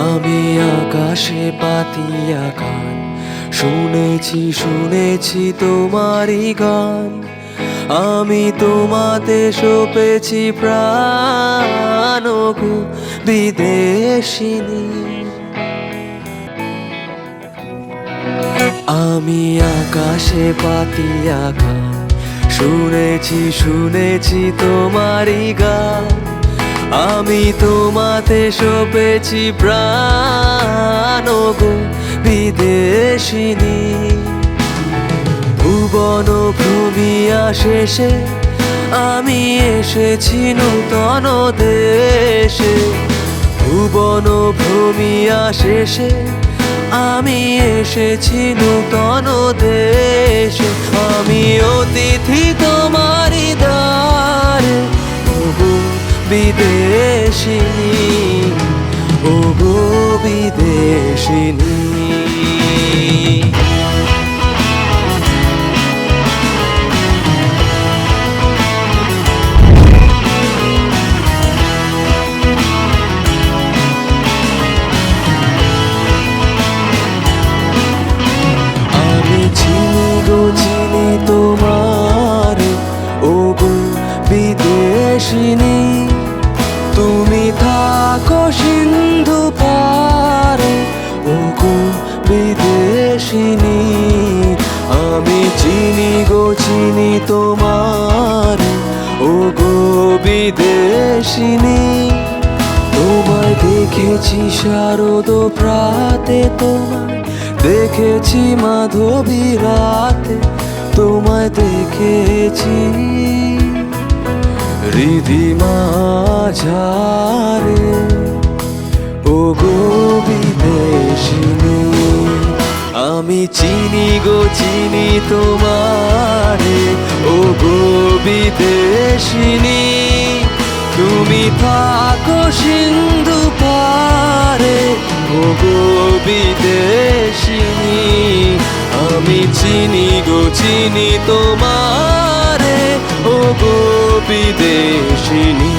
আমি আকাশে পাতিয়া গান শুনেছি শুনেছি তোমারই গান। আমি তোমাতে সপেছি প্রাণ গো বিদেশিনী। আমি আকাশে পাতিয়া গান শুনেছি শুনেছি তোমারই গান। আমি তোমাতে সপেছি প্রাণ গো বিদেশিনী। ভুবন ভ্রমিয়া শেষে আমি এসেছি নূতন দেশে। ভুবন ভ্রমিয়া শেষে আমি এসেছি নূতন দেশে। আমি অতিথি তোমারই দ্বারে ওগো বিদেশিনী, ওগো বিদেশিনী। চিনি তোমার ওগো বিদেশিনী। তুমি থাকো সিন্ধু পারে ওগো বিদেশিনী। আমি চিনি গো চিনি তোমার ওগো বিদেশিনী। তোমায় দেখেছি শারদ প্রাতে, তোমায় দেখেছি মাধবী রাতে, তোমায় দেখেছি রিধিমা ঝারে ওগো বিদেশিনী। আমি চিনি গো চিনি তোমারে ওগো বিদেশিনী। তুমি থাকো সিন্ধু পারে ওগো বিদেশিনী। আমি চিনি গো চিনি তোমারে ওগো বিদেশিনী।